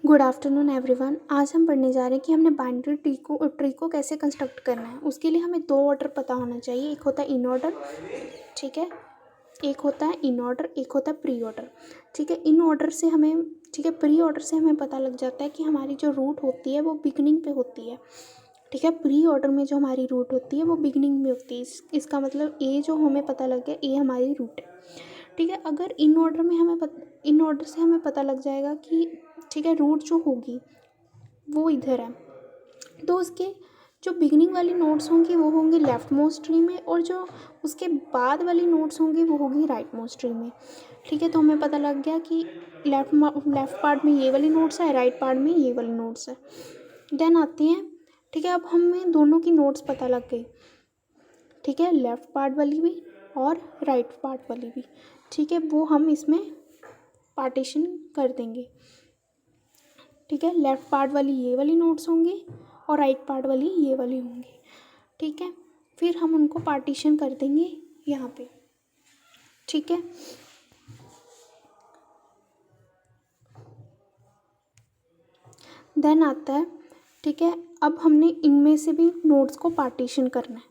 Good afternoon everyone. आज हम पढ़ने जा रहे हैं कि हमने बाइनरी ट्री को कैसे कंस्ट्रक्ट करना है। उसके लिए हमें दो ऑर्डर पता होना चाहिए, एक होता है इन ऑर्डर, ठीक है, एक होता है इन ऑर्डर, एक होता है प्री ऑर्डर, ठीक है। इन ऑर्डर से हमें, ठीक है, प्री ऑर्डर से हमें पता लग जाता है कि हमारी जो रूट होती है वो बिगनिंग पे होती है, ठीक है। प्री ऑर्डर में जो हमारी रूट होती है वो बिगनिंग में होती है। इसका मतलब ए जो हमें पता लग गया, ए हमारी रूट है, ठीक है। अगर इन ऑर्डर में इन ऑर्डर से हमें पता लग जाएगा कि, ठीक है, रूट जो होगी वो इधर है, तो उसके जो बिगनिंग वाली नोट्स होंगी वो होंगी लेफ्ट मोस्ट ट्री में, और जो उसके बाद वाली नोट्स होंगी वो होगी राइट मोस्ट ट्री में, ठीक है। तो हमें पता लग गया कि लेफ्ट पार्ट में ये वाली नोट्स है, राइट पार्ट में ये वाली नोट्स है। देन आती हैं, ठीक है, अब हमें दोनों की नोट्स पता लग गई, ठीक है, लेफ्ट पार्ट वाली भी और राइट पार्ट वाली भी, ठीक है। वो हम इसमें पार्टीशन कर देंगे, ठीक है। लेफ्ट पार्ट वाली ये वाली नोट्स होंगी और राइट पार्ट वाली ये वाली होंगी, ठीक है। फिर हम उनको पार्टीशन कर देंगे यहाँ पे, ठीक है। देन आता है, ठीक है, अब हमने इनमें से भी नोट्स को पार्टीशन करना है,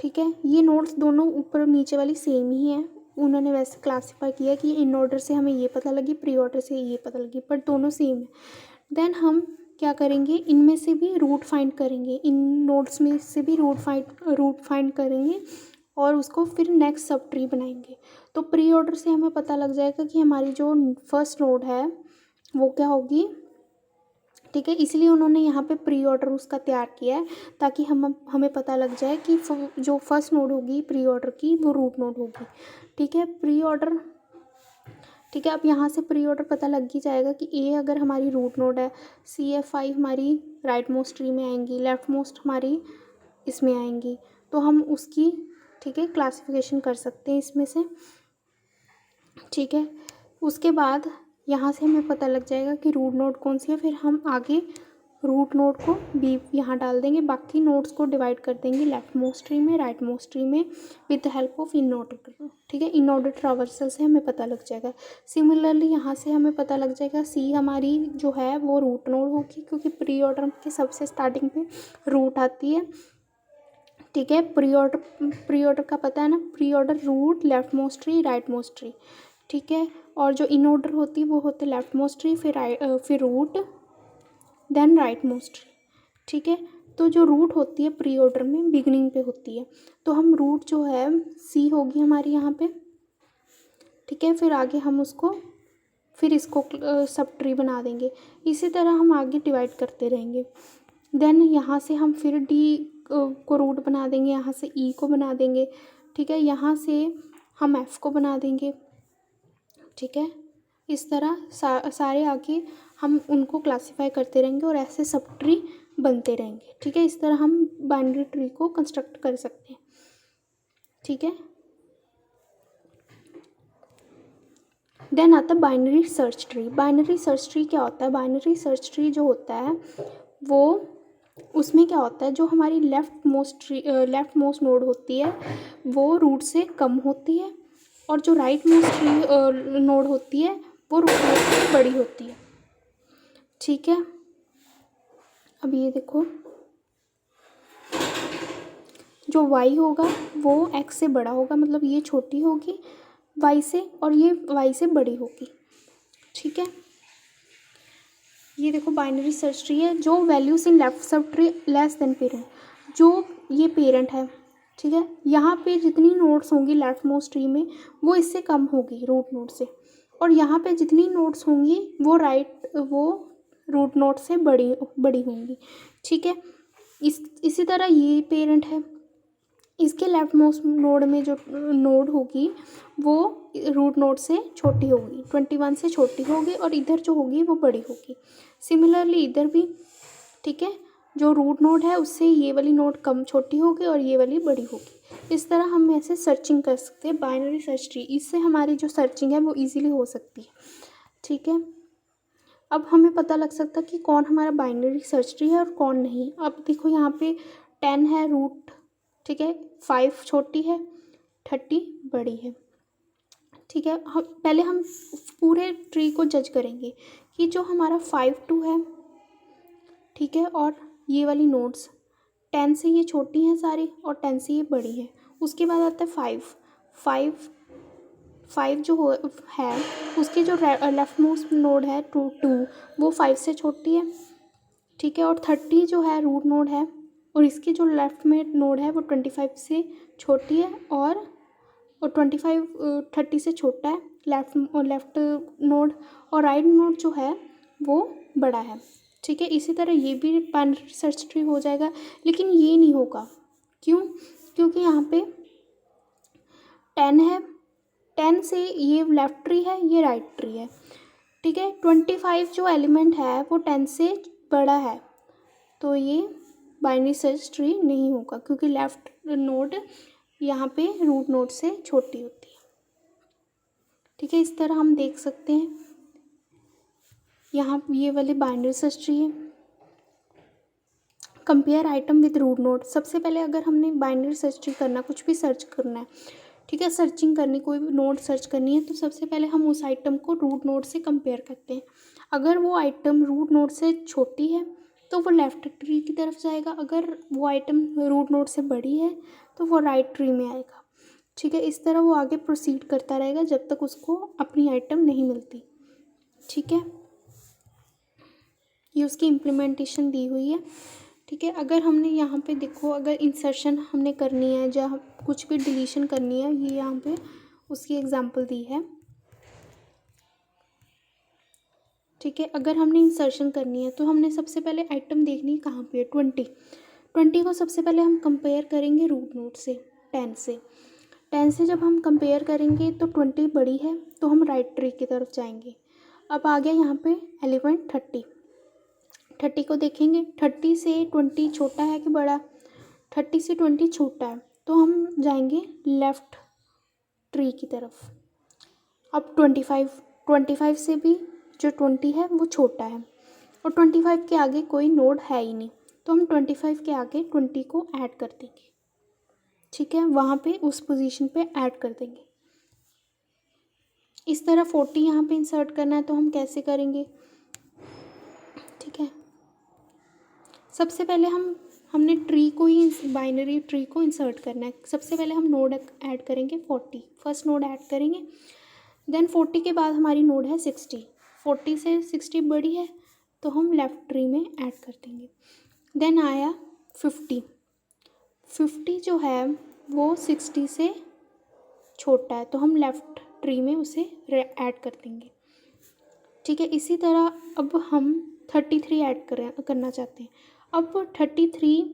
ठीक है। ये नोट्स दोनों ऊपर और नीचे वाली सेम ही है, उन्होंने वैसे क्लासीफाई किया कि इन ऑर्डर से हमें ये पता लगी, प्री ऑर्डर से ये पता लगी, पर दोनों सेम है। देन हम क्या करेंगे, इनमें से भी रूट फाइंड करेंगे, इन नोड्स में से भी रूट फाइंड करेंगे और उसको फिर नेक्स्ट सब ट्री बनाएंगे। तो प्री ऑर्डर से हमें पता लग जाएगा कि हमारी जो फर्स्ट नोड है वो क्या होगी, ठीक है। इसलिए उन्होंने यहाँ पे प्री ऑर्डर उसका तैयार किया है ताकि हमें पता लग जाए कि जो फर्स्ट नोड होगी प्री ऑर्डर की वो रूट नोड होगी, ठीक है। प्री ऑर्डर, ठीक है। अब यहाँ से प्री ऑर्डर पता लग ही जाएगा कि ए अगर हमारी रूट नोड है, CF5 हमारी राइट मोस्ट ट्री में आएंगी, लेफ्ट मोस्ट हमारी इसमें आएंगी, तो हम उसकी, ठीक है, क्लासिफिकेशन कर सकते हैं इसमें से, ठीक है। उसके बाद यहाँ से हमें पता लग जाएगा कि रूट नोड कौन सी है, फिर हम आगे रूट नोड को बी यहाँ डाल देंगे, बाकी नोड्स को डिवाइड कर देंगे लेफ्ट मोस्ट ट्री में, राइट मोस्ट ट्री में, with the help of in order, ठीक है। इन ऑर्डर ट्रावर्सल से हमें पता लग जाएगा। सिमिलरली यहाँ से हमें पता लग जाएगा सी हमारी जो है वो रूट नोड होगी, क्योंकि प्री ऑर्डर के सबसे स्टार्टिंग पे रूट आती है, ठीक है। प्री ऑर्डर का पता है ना, pre order root, left most tree, right most tree, ठीक है। और जो इन ऑर्डर होती है वो होते लेफ्ट मोस्ट ट्री, फिर root, then right most tree, ठीक है। तो जो रूट होती है प्री ऑर्डर में बिगनिंग पे होती है, तो हम रूट जो है सी होगी हमारी यहाँ पे, ठीक है। फिर आगे हम उसको, फिर इसको सब ट्री बना देंगे। इसी तरह हम आगे डिवाइड करते रहेंगे। देन यहाँ से हम फिर डी को रूट बना देंगे, यहाँ से ई को बना देंगे, ठीक है। यहाँ से हम एफ को बना देंगे, ठीक है। इस तरह सारे आगे हम उनको क्लासीफाई करते रहेंगे और ऐसे सब ट्री बनते रहेंगे, ठीक है। इस तरह हम बाइनरी ट्री को कंस्ट्रक्ट कर सकते हैं, ठीक है। देन आता है binary search tree. Binary search tree क्या होता है? बाइनरी सर्च ट्री जो होता है वो, उसमें क्या होता है, जो हमारी लेफ्ट मोस्ट नोड होती है वो रूट से कम होती है, और जो राइट मोस्ट नोड होती है वो रूट नोड से बड़ी होती है, ठीक है। अब ये देखो, जो y होगा वो x से बड़ा होगा, मतलब ये छोटी होगी y से और ये y से बड़ी होगी, ठीक है। ये देखो बाइनरी सर्च ट्री है, जो values in left sub tree less than parent, जो ये पेरेंट है, ठीक है। यहाँ पे जितनी नोड्स होंगी लेफ्ट मोस्ट ट्री में वो इससे कम होगी रूट नोड से, और यहाँ पे जितनी नोड्स होंगी वो रूट नोड से बड़ी होंगी, ठीक है। इसी तरह ये पेरेंट है, इसके लेफ्ट मोस्ट नोड में जो नोड होगी वो रूट नोड से छोटी होगी, 21 से छोटी होगी, और इधर जो होगी वो बड़ी होगी। सिमिलरली इधर भी, ठीक है, जो रूट नोड है उससे ये वाली नोड कम छोटी होगी और ये वाली बड़ी होगी। इस तरह हम ऐसे सर्चिंग कर सकते हैं बाइनरी सर्च ट्री, इससे हमारी जो सर्चिंग है वो ईजिली हो सकती है, ठीक है। अब हमें पता लग सकता है कि कौन हमारा बाइनरी सर्च ट्री है और कौन नहीं। अब देखो यहाँ पे 10 है रूट, ठीक है, 5 छोटी है, 30 बड़ी है, ठीक है। हम पूरे ट्री को जज करेंगे ये जो हमारा 5 2 है, ठीक है, और ये वाली नोड्स 10 से ये छोटी हैं सारी और 10 से ये बड़ी है। उसके बाद आता है 5 जो है उसके जो लेफ्ट मोस्ट नोड है 2 वो 5 से छोटी है, ठीक है, और 30 जो है रूट नोड है और इसकी जो लेफ्ट में नोड है वो 25 से छोटी है और 25 30 से छोटा है लेफ्ट नोड, और राइट नोड जो है वो बड़ा है, ठीक है। इसी तरह ये भी बाइनरी सर्च ट्री हो जाएगा, लेकिन ये नहीं होगा। क्यों? क्योंकि यहाँ पे 10 है, 10 से ये लेफ्ट ट्री है, ये राइट ट्री है, ठीक है। 25 जो एलिमेंट है वो 10 से बड़ा है, तो ये बाइनरी सर्च ट्री नहीं होगा क्योंकि लेफ्ट नोड यहाँ पे रूट नोड से छोटी होती है, ठीक है। इस तरह हम देख सकते हैं यहाँ ये वाली बाइनरी सर्च ट्री है। Compare item with root node. सबसे पहले अगर हमने बाइनरी सर्च ट्री करना, कुछ भी सर्च करना है, ठीक है, सर्चिंग करनी, कोई भी नोड सर्च करनी है, तो सबसे पहले हम उस आइटम को रूट नोड से कंपेयर करते हैं। अगर वो आइटम रूट नोड से छोटी है तो वो लेफ्ट ट्री की तरफ जाएगा, अगर वो आइटम रूट नोड से बड़ी है तो वो राइट ट्री में आएगा, ठीक है। इस तरह वो आगे प्रोसीड करता रहेगा जब तक उसको अपनी आइटम नहीं मिलती, ठीक है। ये उसकी इम्प्लीमेंटेशन दी हुई है, ठीक है। अगर हमने यहाँ पे देखो, अगर इंसर्शन हमने करनी है, जहाँ कुछ भी डिलीशन करनी है, ये यहाँ पे उसकी एग्जांपल दी है, ठीक है। अगर हमने इंसर्शन करनी है तो हमने सबसे पहले आइटम देखनी है कहाँ पे है, 20 को सबसे पहले हम कंपेयर करेंगे रूट नोड से 10 से जब हम कंपेयर करेंगे तो 20 बड़ी है तो हम राइट ट्री की तरफ जाएंगे। अब आ गया यहाँ पे एलिमेंट 30 को देखेंगे, 30 से 20 छोटा है कि बड़ा? 30 से 20 छोटा है, तो हम जाएंगे लेफ़्ट ट्री की तरफ। अब 25 से भी जो 20 है वो छोटा है और 25 के आगे कोई नोड है ही नहीं, तो हम 25 के आगे 20 को ऐड कर देंगे, ठीक है, वहाँ पे उस पोजीशन पे ऐड कर देंगे। इस तरह 40 यहाँ पे इंसर्ट करना है तो हम कैसे करेंगे, ठीक है। सबसे पहले हमने ट्री को ही, बाइनरी ट्री को इंसर्ट करना है। सबसे पहले हम नोड ऐड करेंगे 40, फर्स्ट नोड ऐड करेंगे, देन 40 के बाद हमारी नोड है 60, 40 से 60 बड़ी है तो हम लेफ़्ट ट्री में ऐड कर देंगे। देन आया 50 जो है वो 60 से छोटा है तो हम लेफ़्ट ट्री में उसे ऐड कर देंगे, ठीक है। इसी तरह अब हम 33 ऐड करना चाहते हैं। अब 33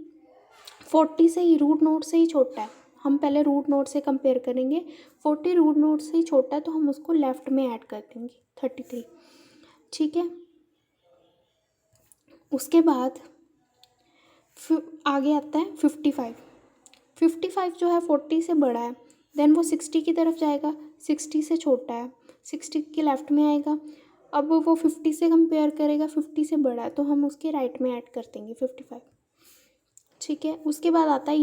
40 से ही, रूट नोड से ही छोटा है, हम पहले रूट नोड से कंपेयर करेंगे। 40 रूट नोड से ही छोटा है तो हम उसको लेफ़्ट में ऐड कर देंगे 33, ठीक है। उसके बाद आगे आता है 55 जो है 40 से बड़ा है, देन वो 60 की तरफ जाएगा, 60 से छोटा है, 60 के लेफ़्ट में आएगा। अब वो 50 से कंपेयर करेगा, 50 से बड़ा है तो हम उसके राइट में ऐड कर देंगे 55, ठीक है। उसके बाद आता है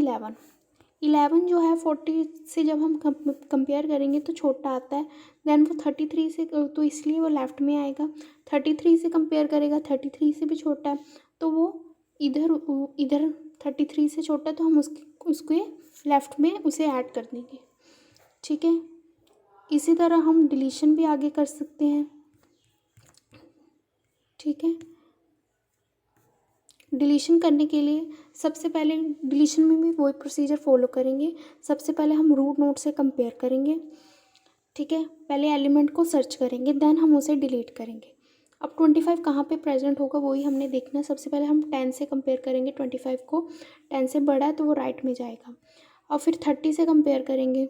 11 जो है 40 से जब हम कंपेयर करेंगे तो छोटा आता है, देन वो 33 से, तो इसलिए वो लेफ़्ट में आएगा। 33 से कंपेयर करेगा, 33 से भी छोटा है तो वो इधर 33 से छोटा है तो हम उसके लेफ़्ट में उसे ऐड कर देंगे, ठीक है। इसी तरह हम डिलीशन भी आगे कर सकते हैं, ठीक है। डिलीशन करने के लिए सबसे पहले डिलीशन में भी वही प्रोसीजर फॉलो करेंगे। सबसे पहले हम रूट नोड से कंपेयर करेंगे, ठीक है, पहले एलिमेंट को सर्च करेंगे, देन हम उसे डिलीट करेंगे। अब 25 कहाँ पे प्रेजेंट होगा वही हमने देखना है। सबसे पहले हम 10 से कंपेयर करेंगे 25 को, 10 से बड़ा है तो वो राइट में जाएगा। और फिर 30 से कंपेयर करेंगे,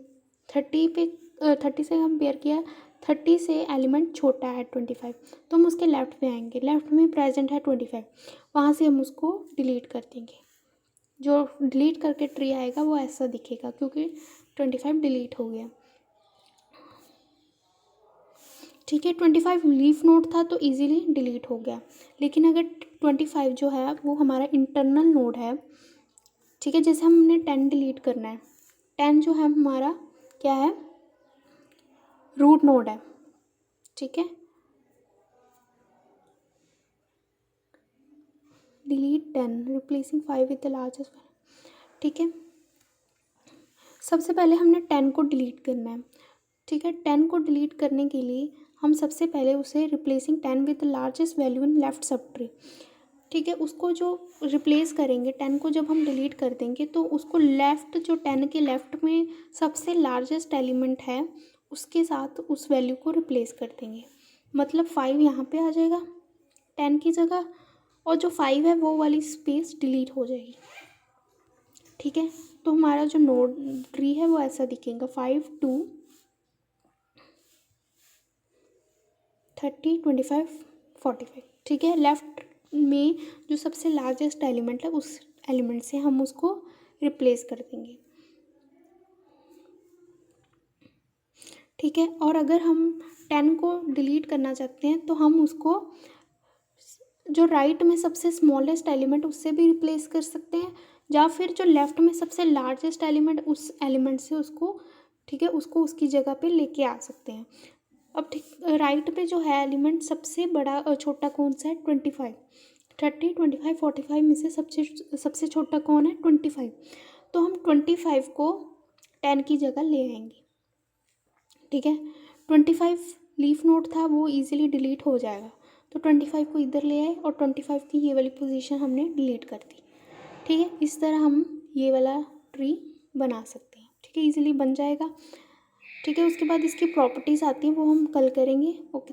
30 से कंपेयर किया, 30 से एलिमेंट छोटा है 25 तो हम उसके लेफ़्ट में आएंगे, लेफ़्ट में प्रेजेंट है 25, वहाँ से हम उसको डिलीट कर देंगे। जो डिलीट करके ट्री आएगा वो ऐसा दिखेगा क्योंकि 25 डिलीट हो गया, ठीक है। 25 लीफ नोड था तो इजीली डिलीट हो गया, लेकिन अगर 25 जो है वो हमारा इंटरनल नोड है, ठीक है, जैसे हमने 10 डिलीट करना है, 10 जो है हमारा क्या है, रूट नोड है, ठीक है। Delete 10 replacing 5 with the largest value. ठीक है, सबसे पहले हमने 10 को डिलीट करना है। ठीक है, 10 को डिलीट करने के लिए हम सबसे पहले उसे replacing 10 with the largest value in left sub tree. ठीक है, उसको जो रिप्लेस करेंगे 10 को जब हम डिलीट कर देंगे तो उसको लेफ़्ट, जो 10 के लेफ़्ट में सबसे लार्जेस्ट एलिमेंट है उसके साथ उस वैल्यू को रिप्लेस कर देंगे। मतलब 5 यहाँ पे आ जाएगा 10 की जगह, और जो 5 है वो वाली स्पेस डिलीट हो जाएगी। ठीक है, तो हमारा जो नोड ट्री है वो ऐसा दिखेगा 5 2 30 25 45। ठीक है, लेफ़्ट में जो सबसे लार्जेस्ट एलिमेंट है उस एलिमेंट से हम उसको रिप्लेस कर देंगे। ठीक है, और अगर हम 10 को डिलीट करना चाहते हैं तो हम उसको जो राइट में सबसे स्मॉलेस्ट एलिमेंट उससे भी रिप्लेस कर सकते हैं, या फिर जो लेफ़्ट में सबसे लार्जेस्ट एलिमेंट उस एलिमेंट से उसको, ठीक है, उसको उसकी जगह पे लेके आ सकते हैं। अब ठीक राइट पे जो है एलिमेंट सबसे बड़ा छोटा कौन सा है 25, 30 25 45 में से सबसे छोटा कौन है 25। तो हम 25 को 10 की जगह ले आएंगे। ठीक है, 25 लीफ नोड था वो इजीली डिलीट हो जाएगा, तो 25 को इधर ले आए और 25 की ये वाली पोजीशन हमने डिलीट कर दी। ठीक है, इस तरह हम ये वाला ट्री बना सकते हैं। ठीक है, इजीली बन जाएगा। ठीक है, उसके बाद इसकी प्रॉपर्टीज़ आती हैं वो हम कल करेंगे। ओके,